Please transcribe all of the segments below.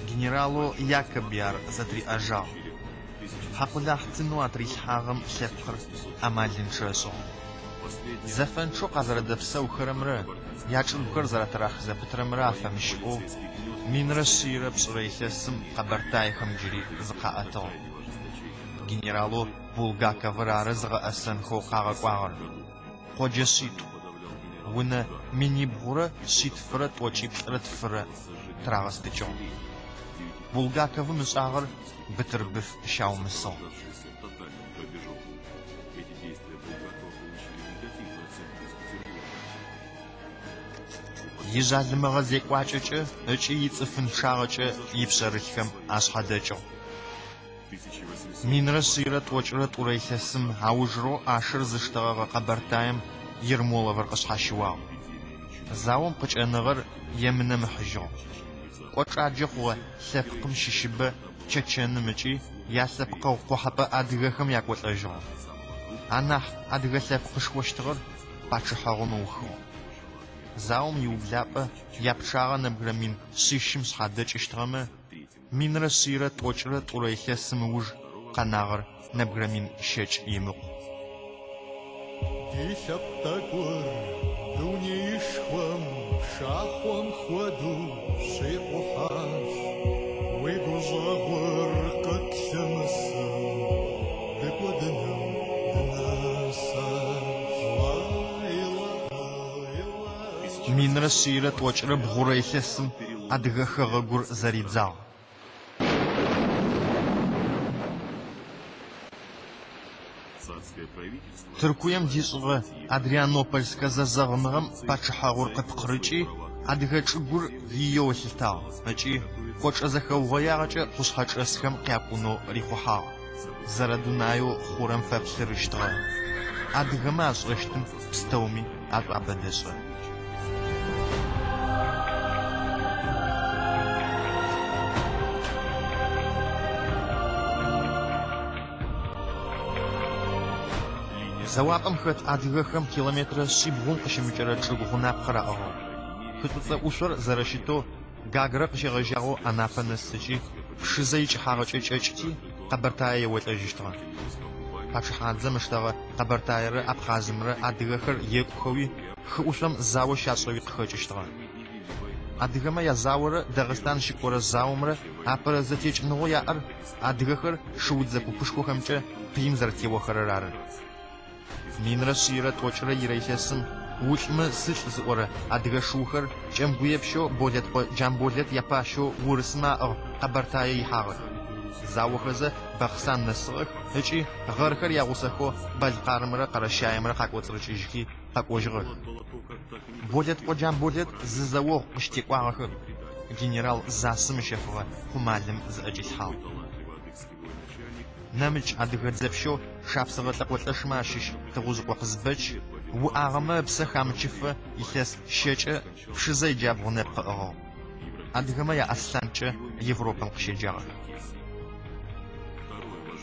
Генералу Якобяр затриажал. Хакулахтину атрихагам лепхр амалиншесо. Зафанчо казрадавса ухарамра. Ячулхар заратрах запетрамра фамишо. Минрасира псурейхесм кабартайхам джири зqaато. Генералу Булгакова разга асан хокага квагар. Ходжеситу. Вуна мини-бура ситфра точипсрат фра трагастычо. Булгакова мусагар битырбиф шаумысо. Ижалмага зеквачычы, ычы ицыфын шагычы ипшарыхкам ашхадычо. Минрасира точрат урайхесым аужро ашыр зыштагага кабартайм Ермоловар кышхашуал. Заум кычаныгыр еміне мхжо. Кочаджихуа сепкым шишибы чеченымычи ясепкау кухапа адыгахым якватажо. Анах адыга сепкышваштыгыр пачыхагым уху. Заум юбляпа япшага набграмин шишим схадычыштыгымы Минрасира точрат урайхесым уж канагыр набграмин шеч имук. Десяптагор, дунеишхвам, шахвам хваду, шеухаш, выгузагор, катлямасам, бекваданам, днасаш. Минрасира точра бгурайхесым адыгахагагур заридзал. Тыркуем дисуга Адрианопольска зазагымгам пачхагур кыпкырычи адыгачугур виёхилтал. Ачи кочазахавгаягача хусхачасхам кяпуно рихуха. Зарадунаю хурам фапсырыштра. Адыгама ашрыштым пстауми абадешра. Завапам хат адыгахам километра шибгун кышымычара чугуна пхарао. Хытца ушор зарашито гагра кышыгажаго анафанысычи шизайч хагачычычти кабартая ватажиштра. Пачхадзамыштага кабартайры абхазымры адыгахар екхови хушам заво шасови кхачыштра. Адыгама язавры Дагыстан шикора заумры апара затеч нояр адыгахар шудза пупушкохамча пимзартево харарары. Минрасира точра ирайхесым ушмы сыч зора адыга шухар чамгуепшо болет по джамболет япашо урсма кабартая ихагы. Завохаза бахсан насыгы ичи гархар ягусахо балқармыра қарашаймыра қақоцырычыжки қақожығы. Болет по джамболет зызавох ыштеквағығы генерал Засым шефова хумалым зажисхал. Намыч адыгадзепшо шапсыгы тақуатлашмашиш тағузықва қызбыч у ағымы псахамчифы ихес шечі пшызай джабғыны қығы. Адыгамая асланчы Европан қшеджағы.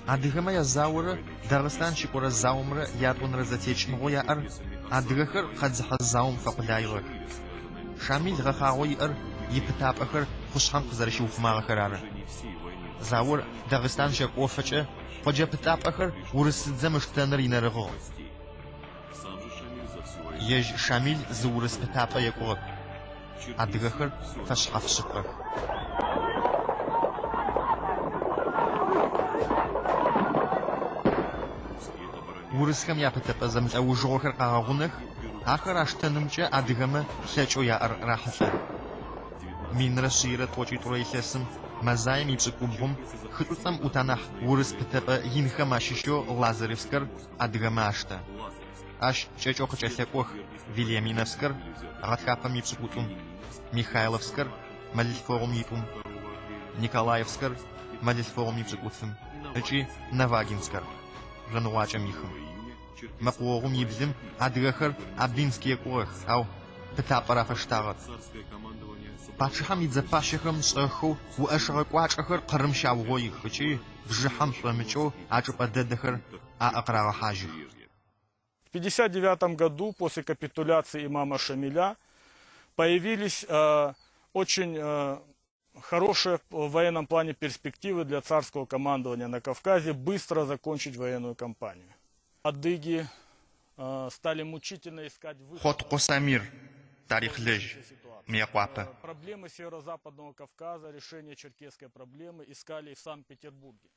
Адыгамая зауры Дагыстан шикора заумры ядғынры затечнығы яр адыгахыр қадзыға заум фақылайғы. Шамил ғақағой ыр епітапықыр құшқан қызарышы уқымағы қырары. Заур Дагыстан шак офачы ходжа пытапахар урысыдзам ыштаныр инарығы. Еж Шамиль за урыс пытапа якуғып. Адыгахар фашхафшықыр. Урысхам я пытапа замтла ужоғыр қағағынық, ахар аштанымча адыгамы хячо яар рахафа. Минрасира точи турайхесым Мазаем и псыкубгум, хытуцам утанах урыс пытапа йинхамашишо Лазаревскар адыгамашта. Аш чечох чехекох Вильяминовскар, Радхапам и псыкутум, Михайловскар, Малифорум ипум, Николаевскар, Малифорум и псыкутум, ичи Навагинскар, Жануачам ихым. Мапуорум ибзим адыгахар Абдинские курах, ау пытапарафаштагат. Пачхам идзапашихам саху у ашраквачхар qarmshawgoy хчи бжихам шламичо ачупадедахар аақрахажих. В 1959 году, после капитуляции имама Шамиля, появились очень хорошие в военном плане перспективы для царского командования на Кавказе быстро закончить военную кампанию. Адыги стали мучительно искать выход. Ход Косамир, тарих леж, мияквапа. Проблемы северо-западного Кавказа, решение черкесской проблемы искали и в Санкт-Петербурге.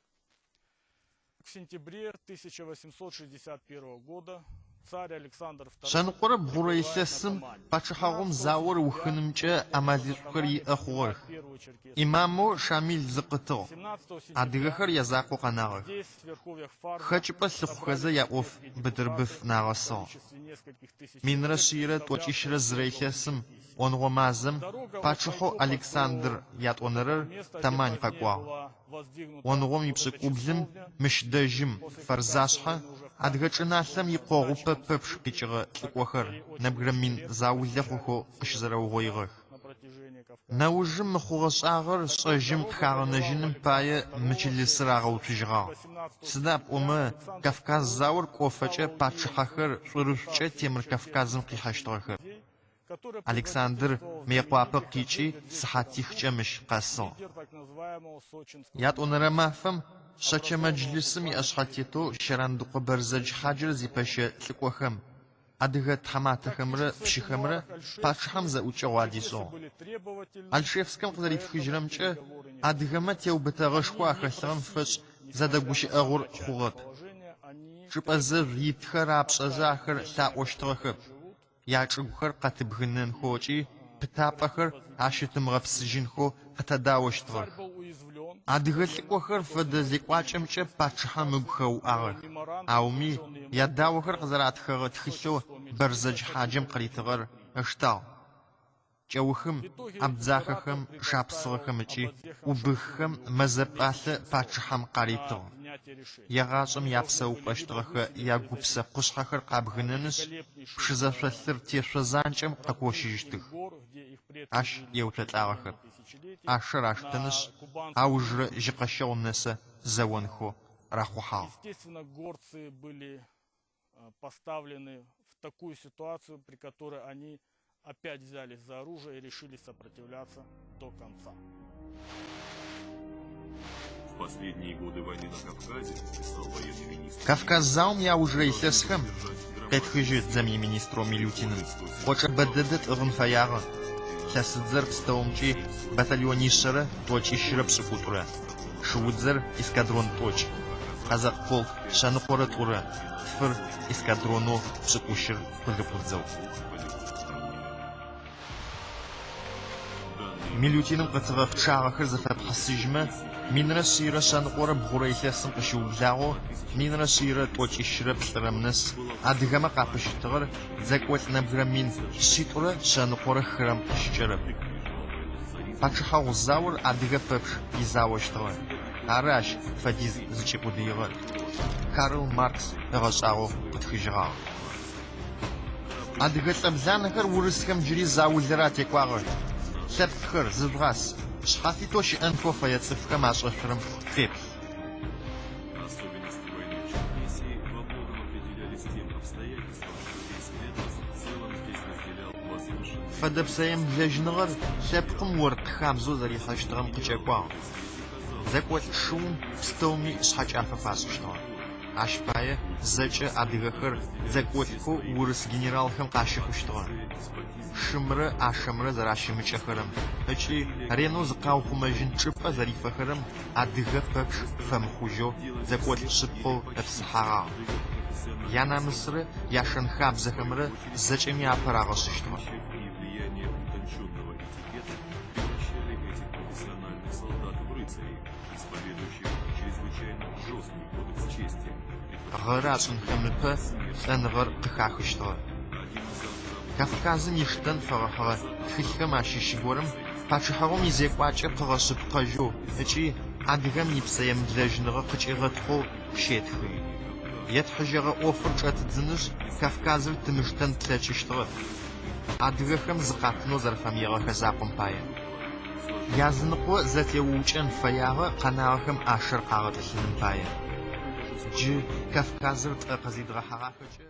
В сентябре 1861 года царь Александр II Шанқора Бурайсесым, Пачахагум Заур Ухынымча Амазиркари Ахуар. Имаму Шамиль Закатал. Адыгахар Язаку Канага. Хачпа Сухаза Яов Бетербиф Нагаса. Минрашира Точишра Зрейхесым. Он Ромазым, Пачахо Александр Яд Онерер, Тамань Каква. Он Роми Пшикубзим, Мишдежим, Фарзашха, Адгачинасам Якорупа Пепш Пичера Тликвахар, Набграмин Заузяхухо Кшзараугойрах. Наужим Махурашагар, Шажим Тхаранажиным Пая, Мичелисрагау Тижра. Сдап Ума, Кавказ Заур Кофача, Пачахахар, Сурушча, Темр Кавказом Кихаштрахар. Александр Меквапа Кичи Сахатих Чемиш Касо. Яд Унарамафам, Шача Маджлисами Ашхатито, Шарандука Барзадж Хаджир Зипаша Тликвахам. Адыгат Хаматахамра, Пшихамра, Пачхам за Учавадисо. Альшевском Казарит Хижрамча, Адыгама Теубатарашква Хасрам Фаш, Задагуш Агур Хурат. Шипазер Итхараб Шазахар Са Оштрахаб. Ячугхар Катыбхынен Хочи, Птапахар, Ашитым Рапсижинхо, Катадауштвар. Адыгаликохар Фадазиквачамча Пачхамугхау Арах. Ауми, Ядаухар Казаратхарат Хисо, Барзадж Хаджам Критагар, Аштал. Чаухам, Абдзахахам, Шапсрахамчи, Убыхам, Мазапаса, Пачхам Каритал. Ягашам Япсау Паштраха, Ягупса, Кушхахар Кабгненес, Пшизафасыр Тешазанчам, Какошиштых. Аш Еутлет Арахар. Ашараштанеш, Аужра Жикашоннеса, Завонхо, Рахухал. Естественно, горцы были поставлены в такую ситуацию, при которой они опять взялись за оружие и решили сопротивляться до конца. В последние годы войны на Кавказе писал военный министр. Кавказ заум я уже и сесхам. Петхыжит замье-министром Милютиным. Хоча бедедет рунфаяра. Сясыдзер встаумчи батальонишера точи ширапсукутура. Шуудзер эскадрон точ. Казак полк шанукора тура. Тфыр эскадрону пшикушир пылыпудзел. Милютиным кацавах чарахыр зафабхасыжма. Минрашира Шанқора Бурайсесым Кашиубзаго, Минрашира Точишира Пстарамнес, Адыгама Капыштыр, Закват Набграмин, Шитура Шанқора Храм Кашчерып. Пачхау Заур Адыга Пепш Изауштыр. Араш Фадиз Зачепудыгы. Карл Маркс Рашаго Путхижра. Адыга Табзанахар Урысхам Джири Заузера Теквагы. Септхыр Зыбрас. Шхафитоши Энкофа Яцевка Машахрам Креп. Особенности войны в Черкесии во многом определялись тем обстоятельством, что весь этнос в целом здесь разделял возвышенность. Фадапсаем Блажногар, Сепком Уорд Хамзу Зарихаштрам Качаква. Закват Шум, Стоми Шхачафа Фасушно. Ашпая, Зача Адыгахар, Закватхо, Урыс генералхам Кашихуштро. Шимры, Ашимры Зарашимичахарам. Ачи, Рену Закаухумажин Чипа Зарифахарам, Адыга Пепш, Фамхужо, Закват Шипо, Эпсхара. Яна Мисры, Яшанхаб Захамры, Зачами Апарагашиштро. Влияние утонченного этикета превращали этих профессиональных солдат в рыцарей, исповедующих чрезвычайно жесткий кодекс чести. Гырашын Хамлпы, Сенгар Кахаштро. Кавказын иштан фарахара, Хилхам Ашишигорам, Пачхаром Изеквача Парашип Кажу, Ачи, Адыгам Нипсаем Блажнога Качиратхо, Шетхи. Ятхажара Офр Чатдзыныш, Кавказ을 Тымыштан Тлачиштро. Адыгахам Закатно Зарфамьера Хазапом Пая. Язынқо Затеучан Фаяра, Канарахам Ашар Каратхин Пая. Джи Кавказ을 Траказидрахарахача.